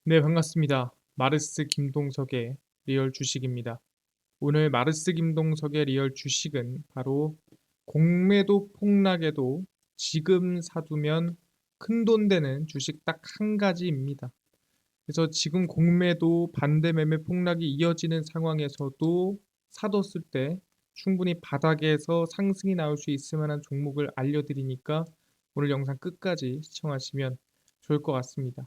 네, 반갑습니다. 마르스 김동석의 리얼 주식입니다. 오늘 마르스 김동석의 리얼 주식은 바로 공매도 폭락에도 지금 사두면 큰돈 되는 주식 딱 한 가지입니다. 그래서 지금 공매도 반대 매매 폭락이 이어지는 상황에서도 사뒀을 때 충분히 바닥에서 상승이 나올 수 있을 만한 종목을 알려드리니까 오늘 영상 끝까지 시청하시면 좋을 것 같습니다.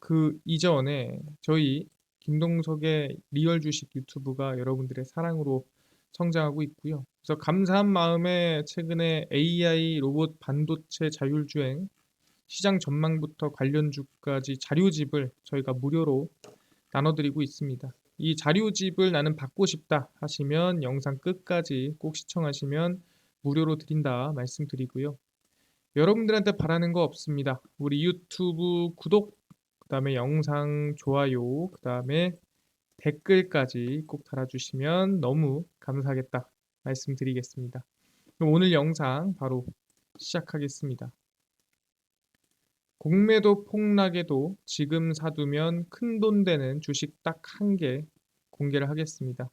그 이전에 저희 김동석의 리얼 주식 유튜브가 여러분들의 사랑으로 성장하고 있고요. 그래서 감사한 마음에 최근에 AI 로봇 반도체 자율주행 시장 전망부터 관련주까지 자료집을 저희가 무료로 나눠드리고 있습니다. 이 자료집을 나는 받고 싶다 하시면 영상 끝까지 꼭 시청하시면 무료로 드린다 말씀드리고요. 여러분들한테 바라는 거 없습니다. 우리 유튜브 구독, 그 다음에 영상 좋아요, 그 다음에 댓글까지 꼭 달아주시면 너무 감사하겠다 말씀드리겠습니다. 그럼 오늘 영상 바로 시작하겠습니다. 공매도 폭락에도 지금 사두면 큰돈 되는 주식 딱 한 개 공개를 하겠습니다.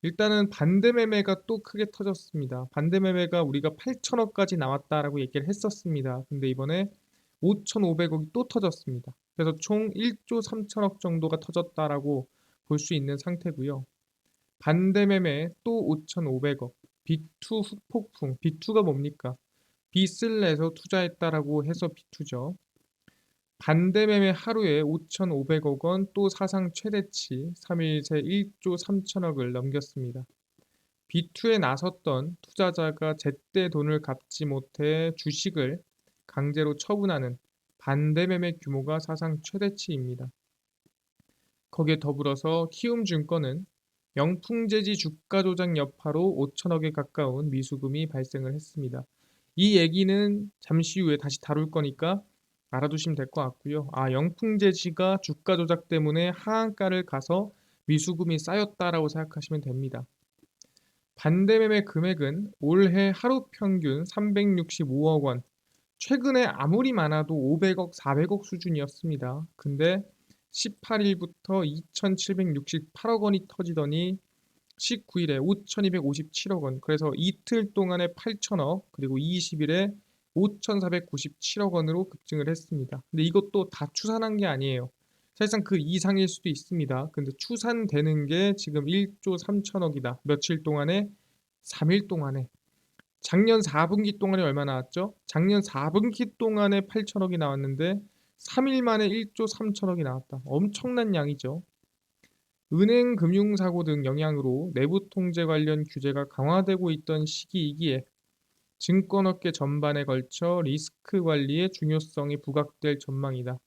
일단은 반대 매매가 또 크게 터졌습니다. 반대 매매가 우리가 8천억까지 나왔다라고 얘기를 했었습니다. 근데 이번에 5,500억이 또 터졌습니다. 그래서 총 1조 3천억 정도가 터졌다라고 볼 수 있는 상태고요. 반대 매매 또 5,500억. B2 후폭풍. B2가 뭡니까? 빚을 내서 투자했다라고 해서 B2죠. 반대 매매 하루에 5,500억 원, 또 사상 최대치 3일 새 1조 3천억을 넘겼습니다. B2에 나섰던 투자자가 제때 돈을 갚지 못해 주식을 강제로 처분하는 반대 매매 규모가 사상 최대치입니다. 거기에 더불어서 키움증권은 영풍재지 주가 조작 여파로 5천억에 가까운 미수금이 발생을 했습니다. 이 얘기는 잠시 후에 다시 다룰 거니까 알아두시면 될 것 같고요. 영풍재지가 주가 조작 때문에 하한가를 가서 미수금이 쌓였다라고 생각하시면 됩니다. 반대 매매 금액은 올해 하루 평균 365억 원, 최근에 아무리 많아도 500억, 400억 수준이었습니다. 근데 18일부터 2,768억 원이 터지더니 19일에 5,257억 원, 그래서 이틀 동안에 8천억, 그리고 20일에 5,497억 원으로 급증을 했습니다. 근데 이것도 다 추산한 게 아니에요. 사실상 그 이상일 수도 있습니다. 근데 추산되는 게 지금 1조 3천억이다. 며칠 동안에 3일 동안에 작년 4분기 동안에 얼마 나왔죠? 작년 4분기 동안에 8천억이 나왔는데 3일 만에 1조 3천억이 나왔다. 엄청난 양이죠. 은행 금융사고 등 영향으로 내부 통제 관련 규제가 강화되고 있던 시기이기에 증권업계 전반에 걸쳐 리스크 관리의 중요성이 부각될 전망이다.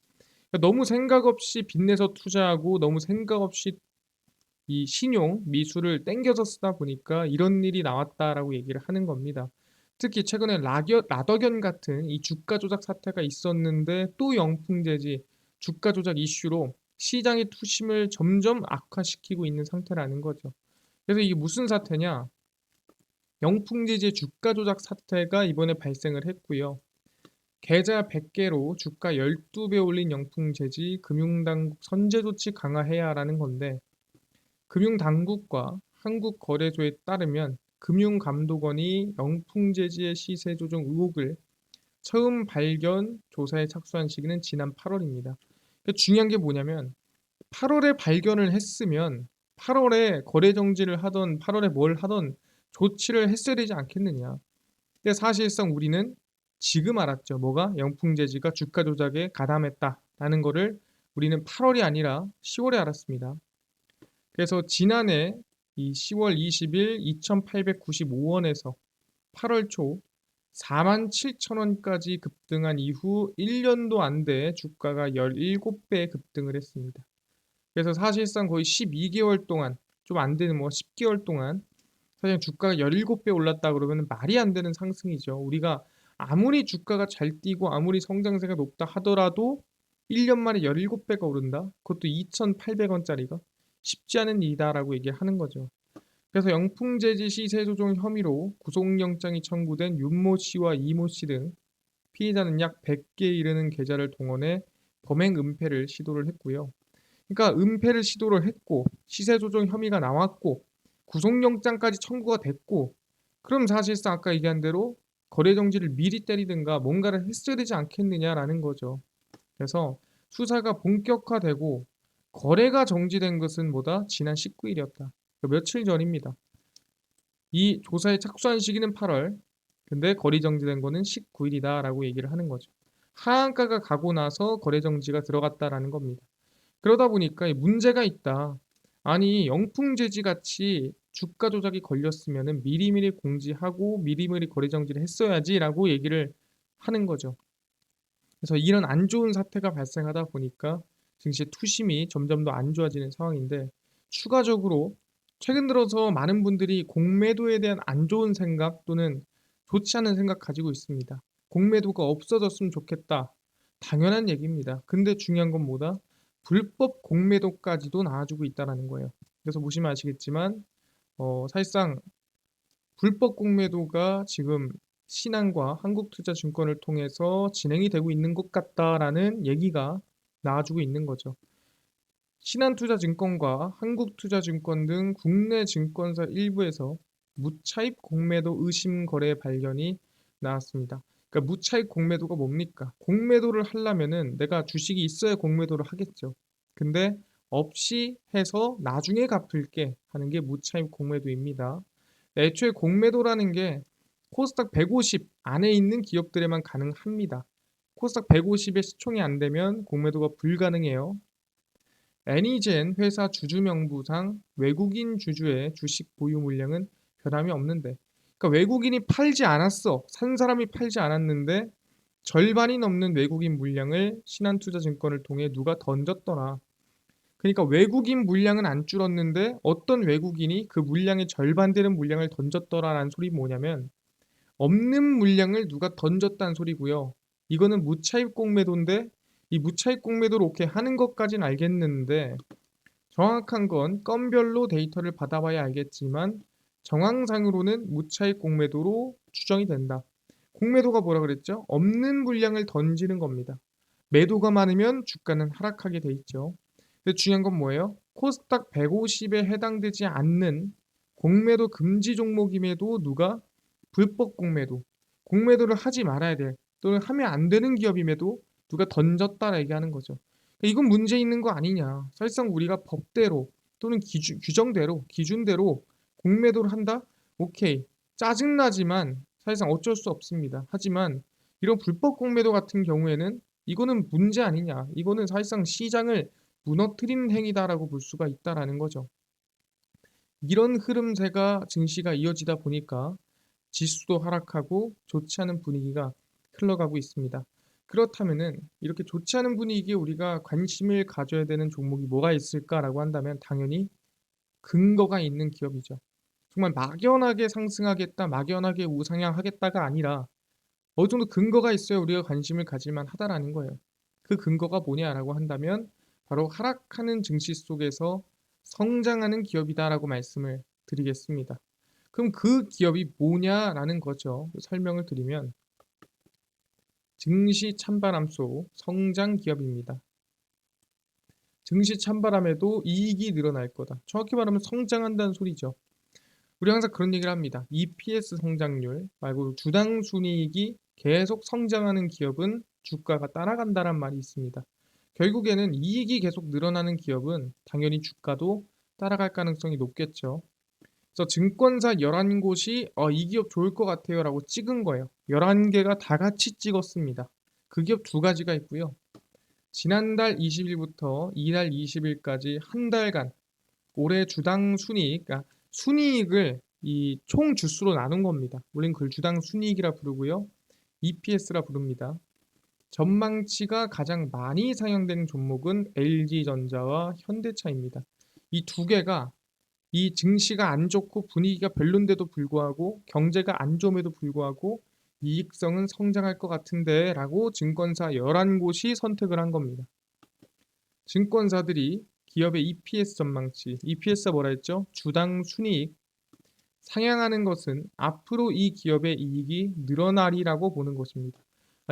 그러니까 너무 생각 없이 빚내서 투자하고 너무 생각 없이 이 신용 미수를 땡겨서 쓰다 보니까 이런 일이 나왔다라고 얘기를 하는 겁니다. 특히 최근에 라더견 같은 이 주가 조작 사태가 있었는데 또 영풍재지 주가 조작 이슈로 시장의 투심을 점점 악화시키고 있는 상태라는 거죠. 그래서 이게 무슨 사태냐? 영풍재지의 주가 조작 사태가 이번에 발생을 했고요. 계좌 100개로 주가 12배 올린 영풍재지 금융당국 선제 조치 강화해야라는 건데 금융당국과 한국거래소에 따르면 금융감독원이 영풍재지의 시세 조정 의혹을 처음 발견 조사에 착수한 시기는 지난 8월입니다. 중요한 게 뭐냐면 8월에 발견을 했으면 8월에 거래 정지를 하던 8월에 뭘 하던 조치를 했어야 되지 않겠느냐. 근데 사실상 우리는 지금 알았죠. 뭐가 영풍재지가 주가 조작에 가담했다라는 거를 우리는 8월이 아니라 10월에 알았습니다. 그래서 지난해 이 10월 20일 2,895원에서 8월 초 47,000원까지 급등한 이후 1년도 안 돼 주가가 17배 급등을 했습니다. 그래서 사실상 거의 12개월 동안, 좀 안 되는 10개월 동안 사실 주가가 17배 올랐다 그러면 말이 안 되는 상승이죠. 우리가 아무리 주가가 잘 뛰고 아무리 성장세가 높다 하더라도 1년 만에 17배가 오른다? 그것도 2,800원짜리가 쉽지 않은 일이다라고 얘기를 하는 거죠. 그래서 영풍재지 시세 조정 혐의로 구속영장이 청구된 윤모 씨와 이모 씨 등 피해자는 약 100개에 이르는 계좌를 동원해 범행 은폐를 시도를 했고요. 그러니까 은폐를 시도를 했고 시세 조정 혐의가 나왔고 구속영장까지 청구가 됐고 그럼 사실상 아까 얘기한 대로 거래 정지를 미리 때리든가 뭔가를 했어야 되지 않겠느냐라는 거죠. 그래서 수사가 본격화되고 거래가 정지된 것은 뭐다? 지난 19일이었다. 며칠 전입니다. 이 조사에 착수한 시기는 8월, 근데 거래 정지된 거는 19일이다라고 얘기를 하는 거죠. 하한가가 가고 나서 거래 정지가 들어갔다라는 겁니다. 그러다 보니까 이 문제가 있다. 아니 영풍재지 같이 주가 조작이 걸렸으면은 미리미리 공지하고 미리미리 거래 정지를 했어야지라고 얘기를 하는 거죠. 그래서 이런 안 좋은 사태가 발생하다 보니까 증시 투심이 점점 더 안 좋아지는 상황인데 추가적으로 최근 들어서 많은 분들이 공매도에 대한 안 좋은 생각 또는 좋지 않은 생각 가지고 있습니다. 공매도가 없어졌으면 좋겠다. 당연한 얘기입니다. 근데 중요한 건 뭐다? 불법 공매도까지도 나와주고 있다는 거예요. 그래서 보시면 아시겠지만 사실상 불법 공매도가 지금 신한과 한국투자증권을 통해서 진행이 되고 있는 것 같다라는 얘기가 나와주고 있는 거죠. 신한투자증권과 한국투자증권 등 국내 증권사 일부에서 무차입 공매도 의심 거래 발견이 나왔습니다. 그러니까 무차입 공매도가 뭡니까? 공매도를 하려면은 내가 주식이 있어야 공매도를 하겠죠. 근데 없이 해서 나중에 갚을게 하는 게 무차입 공매도입니다. 애초에 공매도라는 게 코스닥 150 안에 있는 기업들에만 가능합니다. 코스닥 150에 시총이 안 되면 공매도가 불가능해요. 애니젠 회사 주주 명부상 외국인 주주의 주식 보유 물량은 변함이 없는데, 그러니까 외국인이 팔지 않았어. 산 사람이 팔지 않았는데 절반이 넘는 외국인 물량을 신한투자증권을 통해 누가 던졌더라. 그러니까 외국인 물량은 안 줄었는데 어떤 외국인이 그 물량의 절반 되는 물량을 던졌더라라는 소리 뭐냐면 없는 물량을 누가 던졌다는 소리고요. 이거는 무차입 공매도인데 이 무차입 공매도를 오케이 하는 것까지는 알겠는데 정확한 건 건별로 데이터를 받아봐야 알겠지만 정황상으로는 무차입 공매도로 추정이 된다. 공매도가 뭐라 그랬죠? 없는 물량을 던지는 겁니다. 매도가 많으면 주가는 하락하게 돼 있죠. 근데 중요한 건 뭐예요? 코스닥 150에 해당되지 않는 공매도 금지 종목임에도 누가 불법 공매도, 공매도를 하지 말아야 될 또는 하면 안 되는 기업임에도 누가 던졌다라 얘기하는 거죠. 그러니까 이건 문제 있는 거 아니냐. 사실상 우리가 법대로 또는 규정대로 기준대로 공매도를 한다? 오케이. 짜증나지만 사실상 어쩔 수 없습니다. 하지만 이런 불법 공매도 같은 경우에는 이거는 문제 아니냐. 이거는 사실상 시장을 무너뜨리는 행위다라고 볼 수가 있다라는 거죠. 이런 흐름세가 증시가 이어지다 보니까 지수도 하락하고 좋지 않은 분위기가 흘러가고 있습니다. 그렇다면은 이렇게 좋지 않은 분위기에 우리가 관심을 가져야 되는 종목이 뭐가 있을까라고 한다면 당연히 근거가 있는 기업이죠. 정말 막연하게 상승하겠다, 막연하게 우상향하겠다가 아니라 어느 정도 근거가 있어야 우리가 관심을 가질만 하다라는 거예요. 그 근거가 뭐냐라고 한다면 바로 하락하는 증시 속에서 성장하는 기업이다라고 말씀을 드리겠습니다. 그럼 그 기업이 뭐냐라는 거죠. 설명을 드리면 증시 찬바람 속 성장 기업입니다. 증시 찬바람에도 이익이 늘어날 거다. 정확히 말하면 성장한다는 소리죠. 우리 항상 그런 얘기를 합니다. EPS 성장률 말고 주당 순이익이 계속 성장하는 기업은 주가가 따라간다는 말이 있습니다. 결국에는 이익이 계속 늘어나는 기업은 당연히 주가도 따라갈 가능성이 높겠죠. 그래서 증권사 11곳이 이 기업 좋을 것 같아요 라고 찍은 거예요. 11개가 다 같이 찍었습니다. 그 기업 두 가지가 있고요. 지난달 20일부터 이달 20일까지 한 달간 올해 주당 순이익, 그러니까 순이익을 이 총 주수로 나눈 겁니다. 우리는 그걸 주당 순이익이라 부르고요. EPS라 부릅니다. 전망치가 가장 많이 상향되는 종목은 LG전자와 현대차입니다. 이 두 개가 이 증시가 안 좋고 분위기가 별론데도 불구하고 경제가 안 좋음에도 불구하고 이익성은 성장할 것 같은데 라고 증권사 11곳이 선택을 한 겁니다. 증권사들이 기업의 EPS 전망치, EPS가 뭐라 했죠? 주당 순이익 상향하는 것은 앞으로 이 기업의 이익이 늘어나리라고 보는 것입니다.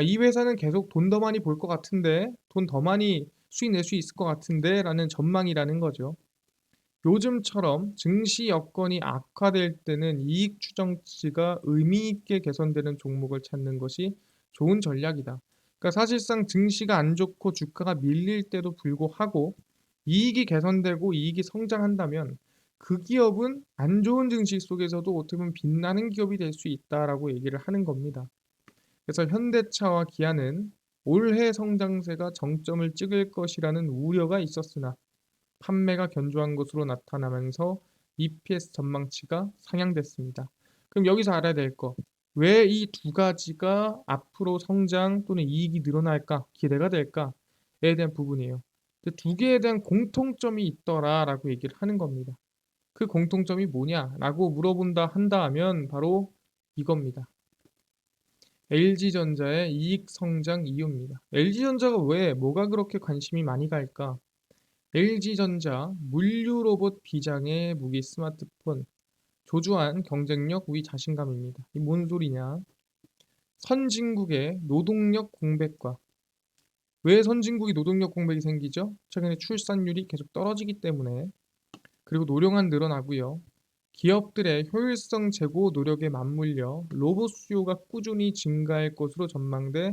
이 회사는 계속 돈 더 많이 벌 것 같은데 돈 더 많이 수익 낼 수 있을 것 같은데 라는 전망이라는 거죠. 요즘처럼 증시 여건이 악화될 때는 이익 추정치가 의미 있게 개선되는 종목을 찾는 것이 좋은 전략이다. 그러니까 사실상 증시가 안 좋고 주가가 밀릴 때도 불구하고 이익이 개선되고 이익이 성장한다면 그 기업은 안 좋은 증시 속에서도 어떻게 보면 빛나는 기업이 될 수 있다라고 얘기를 하는 겁니다. 그래서 현대차와 기아는 올해 성장세가 정점을 찍을 것이라는 우려가 있었으나 판매가 견조한 것으로 나타나면서 EPS 전망치가 상향됐습니다. 그럼 여기서 알아야 될 거, 왜 이 두 가지가 앞으로 성장 또는 이익이 늘어날까, 기대가 될까에 대한 부분이에요. 두 개에 대한 공통점이 있더라라고 얘기를 하는 겁니다. 그 공통점이 뭐냐라고 물어본다 한다 하면 바로 이겁니다. LG전자의 이익 성장 이유입니다. LG전자가 왜 뭐가 그렇게 관심이 많이 갈까? LG전자 물류 로봇 비장의 무기 스마트폰 조주한 경쟁력 우위 자신감입니다. 이 뭔 소리냐? 선진국의 노동력 공백과 왜 선진국이 노동력 공백이 생기죠? 최근에 출산율이 계속 떨어지기 때문에 그리고 노령화 늘어나고요. 기업들의 효율성 제고 노력에 맞물려 로봇 수요가 꾸준히 증가할 것으로 전망돼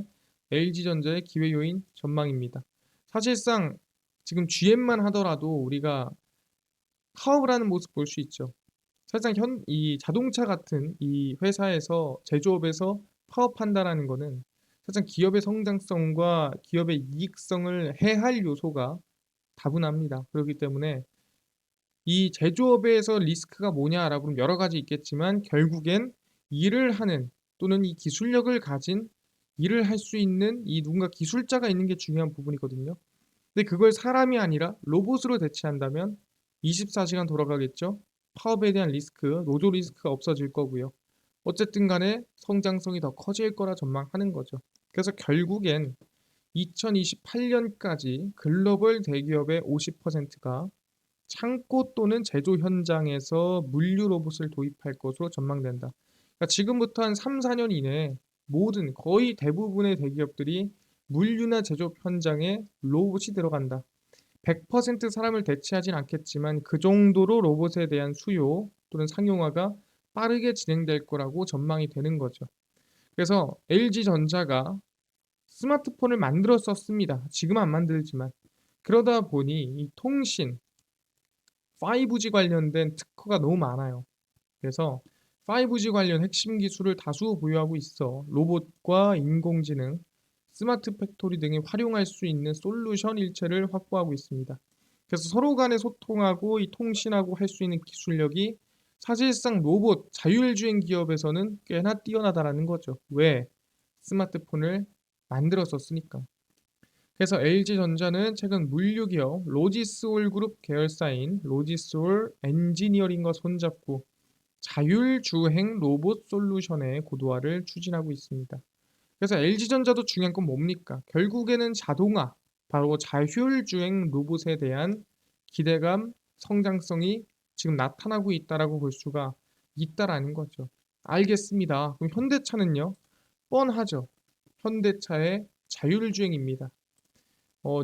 LG전자의 기회 요인 전망입니다. 사실상 지금 GM만 하더라도 우리가 파업을 하는 모습 볼 수 있죠. 사실상 이 자동차 같은 이 회사에서 제조업에서 파업한다라는 거는 사실상 기업의 성장성과 기업의 이익성을 해할 요소가 다분합니다. 그렇기 때문에 이 제조업에서 리스크가 뭐냐라고 하면 여러 가지 있겠지만 결국엔 일을 하는 또는 이 기술력을 가진 일을 할 수 있는 이 누군가 기술자가 있는 게 중요한 부분이거든요. 근데 그걸 사람이 아니라 로봇으로 대체한다면 24시간 돌아가겠죠. 파업에 대한 리스크, 노조 리스크가 없어질 거고요. 어쨌든 간에 성장성이 더 커질 거라 전망하는 거죠. 그래서 결국엔 2028년까지 글로벌 대기업의 50%가 창고 또는 제조 현장에서 물류 로봇을 도입할 것으로 전망된다. 그러니까 지금부터 한 3, 4년 이내에 모든 거의 대부분의 대기업들이 물류나 제조업 현장에 로봇이 들어간다. 100% 사람을 대체하진 않겠지만 그 정도로 로봇에 대한 수요 또는 상용화가 빠르게 진행될 거라고 전망이 되는 거죠. 그래서 LG전자가 스마트폰을 만들었었습니다. 지금 안 만들지만. 그러다 보니 이 통신, 5G 관련된 특허가 너무 많아요. 그래서 5G 관련 핵심 기술을 다수 보유하고 있어 로봇과 인공지능, 스마트 팩토리 등에 활용할 수 있는 솔루션 일체를 확보하고 있습니다. 그래서 서로 간에 소통하고 이 통신하고 할 수 있는 기술력이 사실상 로봇 자율주행 기업에서는 꽤나 뛰어나다라는 거죠. 왜? 스마트폰을 만들었었으니까. 그래서 LG전자는 최근 물류기업 로지스올 그룹 계열사인 로지스올 엔지니어링과 손잡고 자율주행 로봇 솔루션의 고도화를 추진하고 있습니다. 그래서 LG전자도 중요한 건 뭡니까? 결국에는 자동화, 바로 자율주행 로봇에 대한 기대감, 성장성이 지금 나타나고 있다라고 볼 수가 있다라는 거죠. 알겠습니다. 그럼 현대차는요? 뻔하죠. 현대차의 자율주행입니다.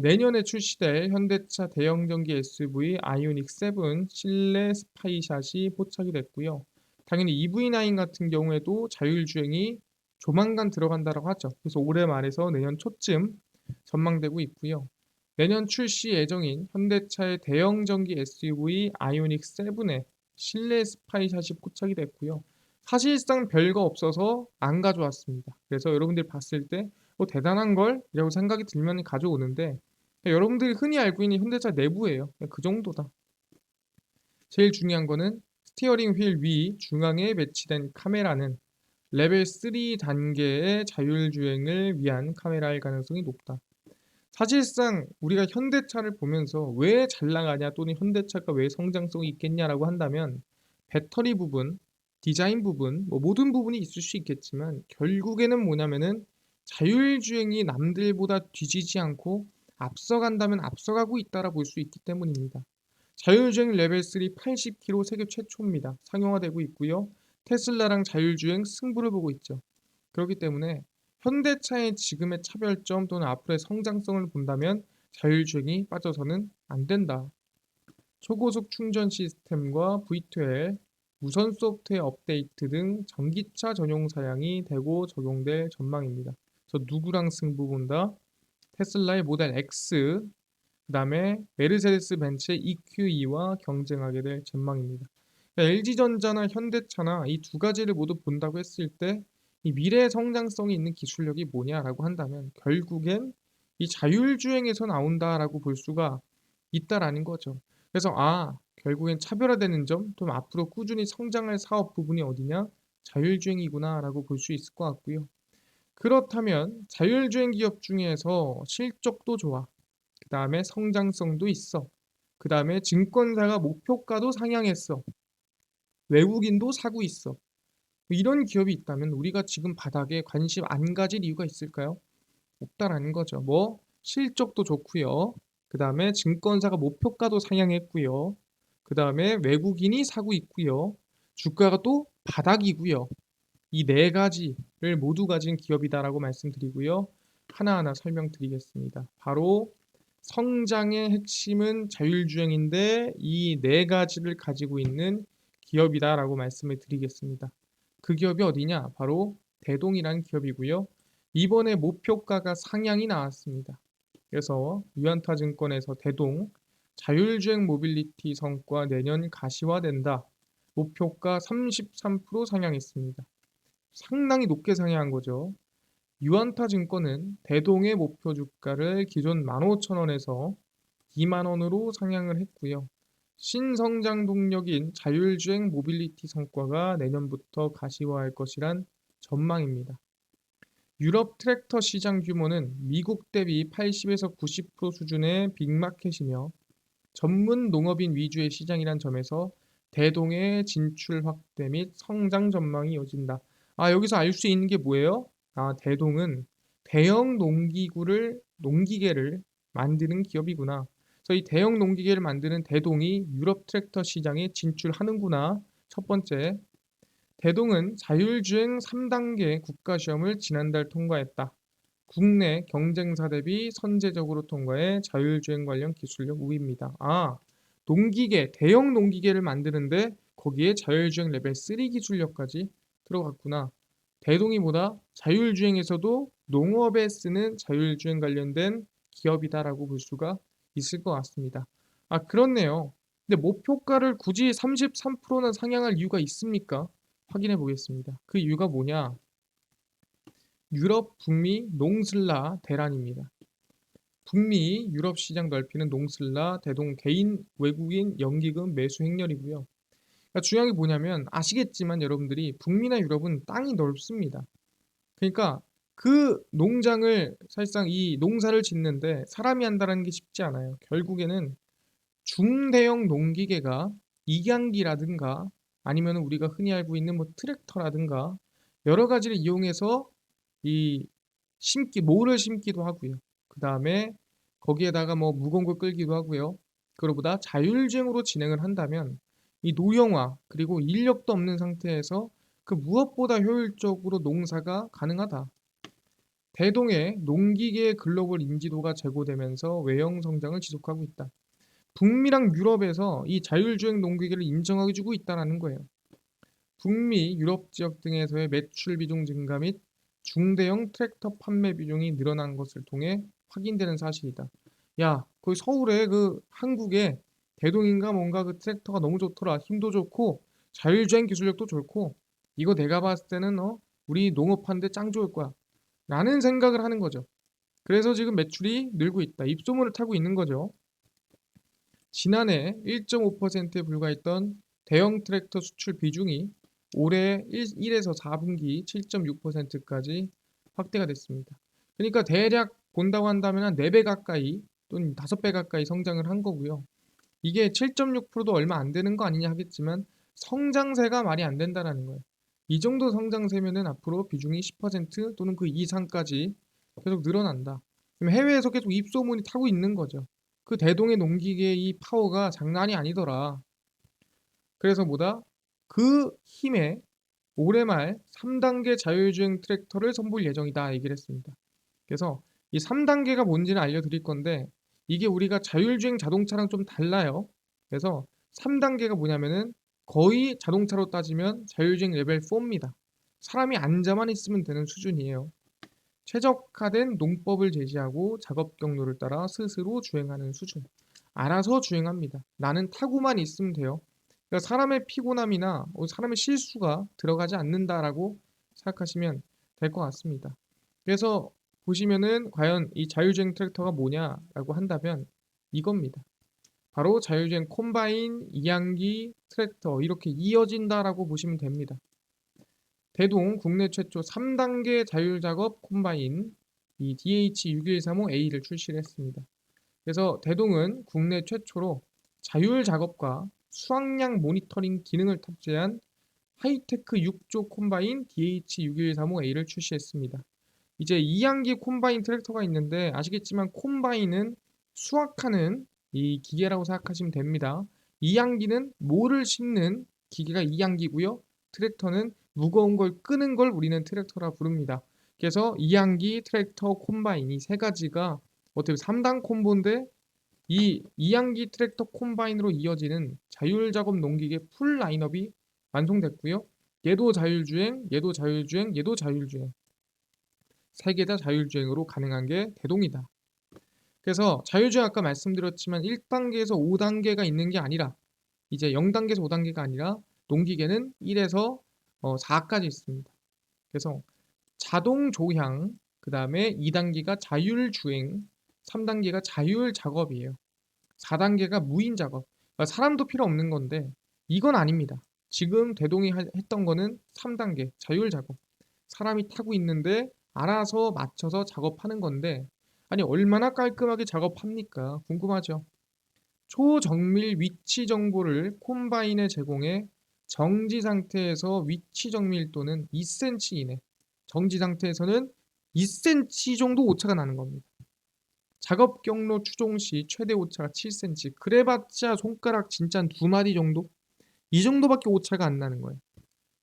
내년에 출시될 현대차 대형전기 SUV 아이오닉 7 실내 스파이샷이 포착이 됐고요. 당연히 EV9 같은 경우에도 자율주행이 조만간 들어간다고 하죠. 그래서 올해 말에서 내년 초쯤 전망되고 있고요. 내년 출시 예정인 현대차의 대형전기 SUV 아이오닉 7의 실내 스파이샷이 포착이 됐고요. 사실상 별거 없어서 안 가져왔습니다. 그래서 여러분들이 봤을 때 대단한 걸? 이라고 생각이 들면 가져오는데 여러분들이 흔히 알고 있는 현대차 내부예요. 그 정도다. 제일 중요한 거는 스티어링 휠 위 중앙에 배치된 카메라는 레벨 3 단계의 자율주행을 위한 카메라일 가능성이 높다. 사실상 우리가 현대차를 보면서 왜 잘 나가냐 또는 현대차가 왜 성장성이 있겠냐라고 한다면 배터리 부분, 디자인 부분, 뭐 모든 부분이 있을 수 있겠지만 결국에는 뭐냐면은 자율주행이 남들보다 뒤지지 않고 앞서간다면 앞서가고 있다라 볼 수 있기 때문입니다. 자율주행 레벨 3 80km 세계 최초입니다. 상용화되고 있고요. 테슬라랑 자율주행 승부를 보고 있죠. 그렇기 때문에 현대차의 지금의 차별점 또는 앞으로의 성장성을 본다면 자율주행이 빠져서는 안 된다. 초고속 충전 시스템과 V2L, 무선 소프트웨어 업데이트 등 전기차 전용 사양이 대거 적용될 전망입니다. 그래서 누구랑 승부 본다? 테슬라의 모델 X, 그다음에 메르세데스 벤츠의 EQE와 경쟁하게 될 전망입니다. 그러니까 LG전자나 현대차나 이 두 가지를 모두 본다고 했을 때 이 미래 성장성이 있는 기술력이 뭐냐라고 한다면 결국엔 이 자율주행에서 나온다라고 볼 수가 있다라는 거죠. 그래서 결국엔 차별화되는 점, 또 앞으로 꾸준히 성장할 사업 부분이 어디냐? 자율주행이구나라고 볼 수 있을 것 같고요. 그렇다면 자율주행 기업 중에서 실적도 좋아. 그 다음에 성장성도 있어. 그 다음에 증권사가 목표가도 상향했어. 외국인도 사고 있어. 이런 기업이 있다면 우리가 지금 바닥에 관심 안 가질 이유가 있을까요? 없다라는 거죠. 뭐 실적도 좋고요. 그 다음에 증권사가 목표가도 상향했고요. 그 다음에 외국인이 사고 있고요. 주가가 또 바닥이고요. 이 네 가지를 모두 가진 기업이다라고 말씀드리고요. 하나하나 설명드리겠습니다. 바로 성장의 핵심은 자율주행인데 이 네 가지를 가지고 있는 기업이다라고 말씀을 드리겠습니다. 그 기업이 어디냐? 바로 대동이라는 기업이고요. 이번에 목표가가 상향이 나왔습니다. 그래서 유한타증권에서 대동 자율주행 모빌리티 성과 내년 가시화된다. 목표가 33% 상향했습니다. 상당히 높게 상향한 거죠. 유한타증권은 대동의 목표 주가를 기존 15,000원에서 20,000원으로 상향을 했고요. 신성장 동력인 자율주행 모빌리티 성과가 내년부터 가시화할 것이란 전망입니다. 유럽 트랙터 시장 규모는 미국 대비 80에서 90% 수준의 빅마켓이며 전문 농업인 위주의 시장이란 점에서 대동의 진출 확대 및 성장 전망이 이어진다. 여기서 알 수 있는 게 뭐예요? 대동은 대형 농기계를 만드는 기업이구나. 그래서 이 대형 농기계를 만드는 대동이 유럽 트랙터 시장에 진출하는구나. 첫 번째, 대동은 자율주행 3단계 국가시험을 지난달 통과했다. 국내 경쟁사 대비 선제적으로 통과해 자율주행 관련 기술력 우위입니다. 대형 농기계를 만드는데 거기에 자율주행 레벨 3 기술력까지 들어갔구나. 대동이 뭐다? 자율주행에서도 농업에 쓰는 자율주행 관련된 기업이다라고 볼 수가 있을 것 같습니다. 그렇네요. 근데 목표가를 굳이 33%나 상향할 이유가 있습니까? 확인해 보겠습니다. 그 이유가 뭐냐? 유럽, 북미, 농슬라 대란입니다. 북미, 유럽 시장 넓히는 농슬라 대동 개인 외국인 연기금 매수 행렬이고요. 그러니까 중요한 게 뭐냐면 아시겠지만 여러분들이 북미나 유럽은 땅이 넓습니다. 그러니까 그 농장을 사실상 이 농사를 짓는데 사람이 한다는 게 쉽지 않아요. 결국에는 중대형 농기계가 이경기라든가 아니면 우리가 흔히 알고 있는 뭐 트랙터라든가 여러 가지를 이용해서 이 모를 심기도 하고요. 그 다음에 거기에다가 뭐 무거운 걸 끌기도 하고요. 그거보다 자율주행으로 진행을 한다면 이 노형화 그리고 인력도 없는 상태에서 그 무엇보다 효율적으로 농사가 가능하다. 대동의 농기계의 글로벌 인지도가 제고되면서 외형 성장을 지속하고 있다. 북미랑 유럽에서 이 자율주행 농기계를 인정해주고 있다는 거예요. 북미, 유럽 지역 등에서의 매출 비중 증가 및 중대형 트랙터 판매 비중이 늘어난 것을 통해 확인되는 사실이다. 야, 거기 서울에 그 한국에 대동인가 뭔가 그 트랙터가 너무 좋더라. 힘도 좋고 자율주행 기술력도 좋고 이거 내가 봤을 때는 우리 농업하는데 짱 좋을 거야. 라는 생각을 하는 거죠. 그래서 지금 매출이 늘고 있다. 입소문을 타고 있는 거죠. 지난해 1.5%에 불과했던 대형 트랙터 수출 비중이 올해 1에서 4분기 7.6%까지 확대가 됐습니다. 그러니까 대략 본다고 한다면 한 4배 가까이 또는 5배 가까이 성장을 한 거고요. 이게 7.6%도 얼마 안 되는 거 아니냐 하겠지만 성장세가 말이 안 된다는 거예요. 이 정도 성장세면은 앞으로 비중이 10% 또는 그 이상까지 계속 늘어난다. 그럼 해외에서 계속 입소문이 타고 있는 거죠. 그 대동의 농기계의 이 파워가 장난이 아니더라. 그래서 뭐다? 그 힘에 올해 말 3단계 자율주행 트랙터를 선보일 예정이다 얘기를 했습니다. 그래서 이 3단계가 뭔지는 알려드릴 건데 이게 우리가 자율주행 자동차랑 좀 달라요. 그래서 3단계가 뭐냐면은 거의 자동차로 따지면 자율주행 레벨 4입니다. 사람이 앉아만 있으면 되는 수준이에요. 최적화된 농법을 제시하고 작업 경로를 따라 스스로 주행하는 수준. 알아서 주행합니다. 나는 타고만 있으면 돼요. 그러니까 사람의 피곤함이나 사람의 실수가 들어가지 않는다라고 생각하시면 될 것 같습니다. 그래서 보시면은 과연 이 자율주행 트랙터가 뭐냐라고 한다면 이겁니다. 바로 자율주행 콤바인, 이항기, 트랙터 이렇게 이어진다라고 보시면 됩니다. 대동 국내 최초 3단계 자율작업 콤바인 이 DH6135A를 출시를 했습니다. 그래서 대동은 국내 최초로 자율작업과 수확량 모니터링 기능을 탑재한 하이테크 6조 콤바인 DH6135A를 출시했습니다. 이제 이항기 콤바인 트랙터가 있는데 아시겠지만 콤바인은 수확하는 이 기계라고 생각하시면 됩니다. 이항기는 모를 심는 기계가 이항기고요. 트랙터는 무거운 걸 끄는 걸 우리는 트랙터라 부릅니다. 그래서 이항기, 트랙터, 콤바인 이 세 가지가 어떻게 3단 콤보인데 이 이항기 트랙터 콤바인으로 이어지는 자율작업 농기계 풀 라인업이 완성됐고요. 얘도 자율주행, 얘도 자율주행, 얘도 자율주행. 세 개 다 자율주행으로 가능한 게 대동이다. 그래서 자율주행 아까 말씀드렸지만 1단계에서 5단계가 있는 게 아니라 이제 0단계에서 5단계가 아니라 농기계는 1에서 4까지 있습니다. 그래서 자동 조향, 그 다음에 2단계가 자율주행, 3단계가 자율작업이에요. 4단계가 무인작업. 그러니까 사람도 필요 없는 건데 이건 아닙니다. 지금 대동이 했던 거는 3단계 자율작업. 사람이 타고 있는데 알아서 맞춰서 작업하는 건데 아니 얼마나 깔끔하게 작업합니까? 궁금하죠? 초정밀 위치 정보를 콤바인에 제공해 정지 상태에서 위치 정밀도는 2cm 이내, 정지 상태에서는 2cm 정도 오차가 나는 겁니다. 작업 경로 추종 시 최대 오차가 7cm, 그래봤자 손가락 진짜 두 마디 정도? 이 정도밖에 오차가 안 나는 거예요.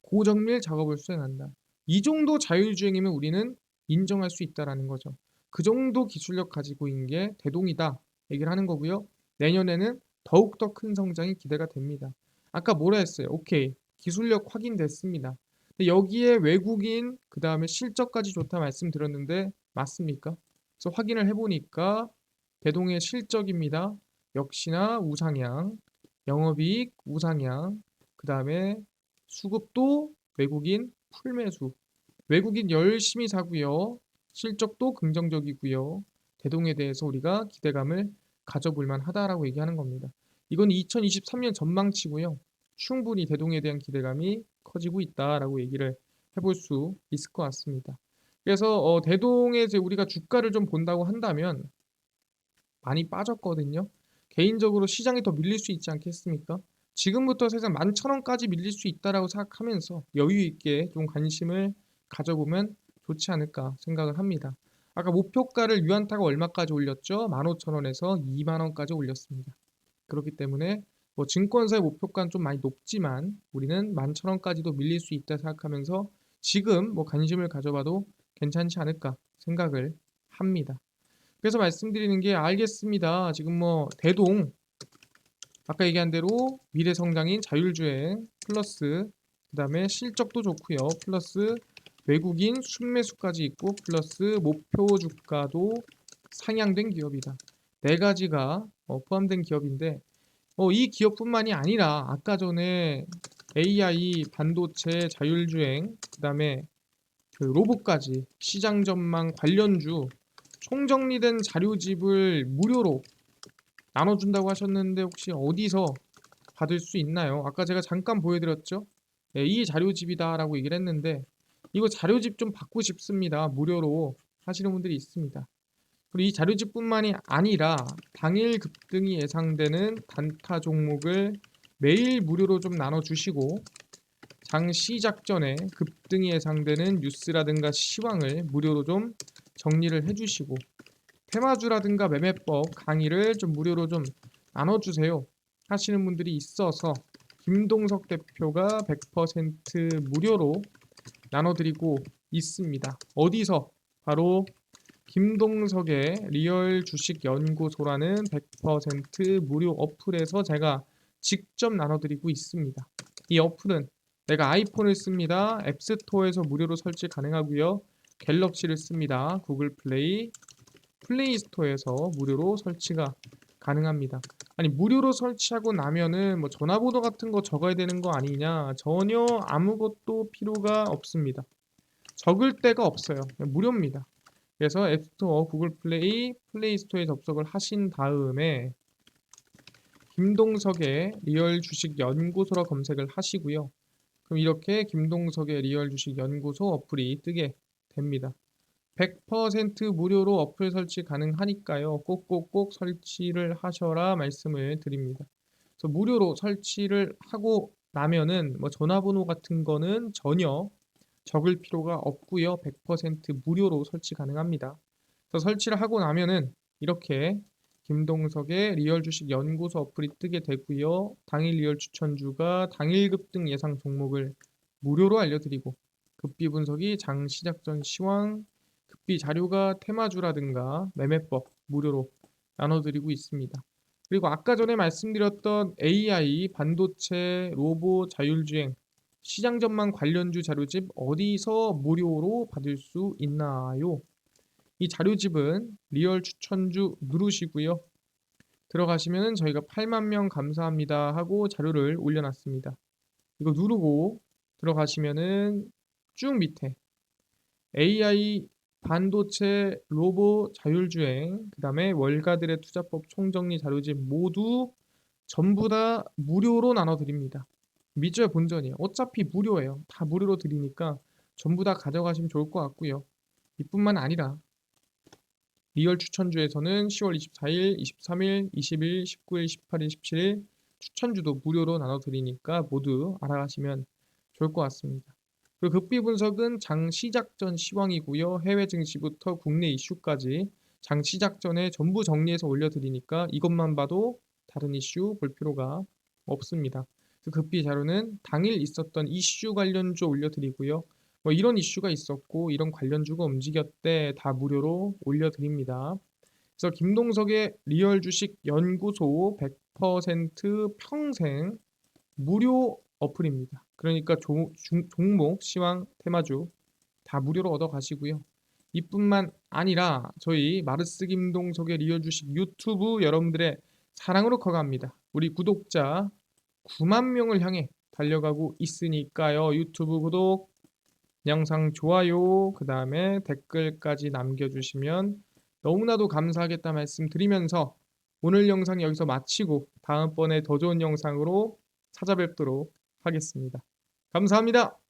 고정밀 작업을 수행한다. 이 정도 자율주행이면 우리는 인정할 수 있다라는 거죠. 그 정도 기술력 가지고 있는 게 대동이다 얘기를 하는 거고요. 내년에는 더욱더 큰 성장이 기대가 됩니다. 아까 뭐라 했어요? 오케이. 기술력 확인됐습니다. 근데 여기에 외국인 그 다음에 실적까지 좋다 말씀드렸는데 맞습니까? 그래서 확인을 해보니까 대동의 실적입니다. 역시나 우상향, 영업이익 우상향, 그 다음에 수급도 외국인 풀매수. 외국인 열심히 사고요. 실적도 긍정적이고요. 대동에 대해서 우리가 기대감을 가져볼 만하다라고 얘기하는 겁니다. 이건 2023년 전망치고요. 충분히 대동에 대한 기대감이 커지고 있다라고 얘기를 해볼 수 있을 것 같습니다. 그래서 대동에 이제 우리가 주가를 좀 본다고 한다면 많이 빠졌거든요. 개인적으로 시장이 더 밀릴 수 있지 않겠습니까? 지금부터 세상 11,000원까지 밀릴 수 있다라고 생각하면서 여유 있게 좀 관심을 가져보면 좋지 않을까 생각을 합니다. 아까 목표가를 유한타가 얼마까지 올렸죠? 15,000원에서 20,000원까지 올렸습니다. 그렇기 때문에 뭐 증권사의 목표가는 좀 많이 높지만 우리는 11,000원까지도 밀릴 수 있다 생각하면서 지금 뭐 관심을 가져봐도 괜찮지 않을까 생각을 합니다. 그래서 말씀드리는 게 알겠습니다. 지금 뭐 대동 아까 얘기한 대로 미래 성장인 자율주행 플러스 그 다음에 실적도 좋고요. 플러스 외국인 순매수까지 있고 플러스 목표 주가도 상향된 기업이다. 네 가지가 포함된 기업인데 이 기업뿐만이 아니라 아까 전에 AI, 반도체, 자율주행 그 다음에 그 로봇까지 시장 전망 관련주 총정리된 자료집을 무료로 나눠준다고 하셨는데 혹시 어디서 받을 수 있나요? 아까 제가 잠깐 보여드렸죠? 네, 이 자료집이다라고 얘기를 했는데 이거 자료집 좀 받고 싶습니다. 무료로 하시는 분들이 있습니다. 그리고 이 자료집뿐만이 아니라 당일 급등이 예상되는 단타 종목을 매일 무료로 좀 나눠주시고 장 시작 전에 급등이 예상되는 뉴스라든가 시황을 무료로 좀 정리를 해주시고 테마주라든가 매매법 강의를 좀 무료로 좀 나눠주세요 하시는 분들이 있어서 김동석 대표가 100% 무료로 나눠드리고 있습니다. 어디서? 바로 김동석의 리얼 주식 연구소라는 100% 무료 어플에서 제가 직접 나눠드리고 있습니다. 이 어플은 내가 아이폰을 씁니다. 앱스토어에서 무료로 설치 가능하고요. 갤럭시를 씁니다. 구글 플레이, 플레이 스토어에서 무료로 설치가 가능합니다. 아니 무료로 설치하고 나면은 뭐 전화번호 같은 거 적어야 되는 거 아니냐? 전혀 아무것도 필요가 없습니다. 적을 데가 없어요. 그냥 무료입니다. 그래서 앱스토어, 구글 플레이, 플레이 스토어에 접속을 하신 다음에 김동석의 리얼 주식 연구소라 검색을 하시고요. 그럼 이렇게 김동석의 리얼 주식 연구소 어플이 뜨게 됩니다. 100% 무료로 어플 설치 가능하니까요. 꼭꼭꼭 설치를 하셔라 말씀을 드립니다. 그래서 무료로 설치를 하고 나면은 뭐 전화번호 같은 거는 전혀 적을 필요가 없고요. 100% 무료로 설치 가능합니다. 그래서 설치를 하고 나면은 이렇게 김동석의 리얼 주식 연구소 어플이 뜨게 되고요. 당일 리얼 추천주가 당일 급등 예상 종목을 무료로 알려드리고 급비 분석이 장 시작 전 시황, 급비 자료가 테마주라든가 매매법 무료로 나눠드리고 있습니다. 그리고 아까 전에 말씀드렸던 AI, 반도체, 로봇, 자율주행, 시장 전망 관련주 자료집 어디서 무료로 받을 수 있나요? 이 자료집은 리얼 추천주 누르시고요. 들어가시면 저희가 8만 명 감사합니다 하고 자료를 올려놨습니다. 이거 누르고 들어가시면은 쭉 밑에 AI, 반도체, 로봇, 자율주행, 그 다음에 월가들의 투자법 총정리 자료집 모두 전부 다 무료로 나눠드립니다. 미주의 본전이에요. 어차피 무료예요. 다 무료로 드리니까 전부 다 가져가시면 좋을 것 같고요. 이뿐만 아니라 리얼 추천주에서는 10월 24일, 23일, 20일, 19일, 18일, 17일 추천주도 무료로 나눠드리니까 모두 알아가시면 좋을 것 같습니다. 그리고 급비 분석은 장 시작 전 시황이고요. 해외 증시부터 국내 이슈까지 장 시작 전에 전부 정리해서 올려드리니까 이것만 봐도 다른 이슈 볼 필요가 없습니다. 그 급비 자료는 당일 있었던 이슈 관련주 올려드리고요. 뭐 이런 이슈가 있었고 이런 관련주가 움직였대 다 무료로 올려드립니다. 그래서 김동석의 리얼 주식 연구소 100% 평생 무료 어플입니다. 그러니까 종목, 시황, 테마주 다 무료로 얻어 가시고요. 이뿐만 아니라 저희 마르스 김동석의 리얼 주식 유튜브 여러분들의 사랑으로 커갑니다. 우리 구독자 9만 명을 향해 달려가고 있으니까요. 유튜브 구독, 영상 좋아요, 그 다음에 댓글까지 남겨주시면 너무나도 감사하겠다 말씀드리면서 오늘 영상 여기서 마치고 다음번에 더 좋은 영상으로 찾아뵙도록 하겠습니다. 감사합니다.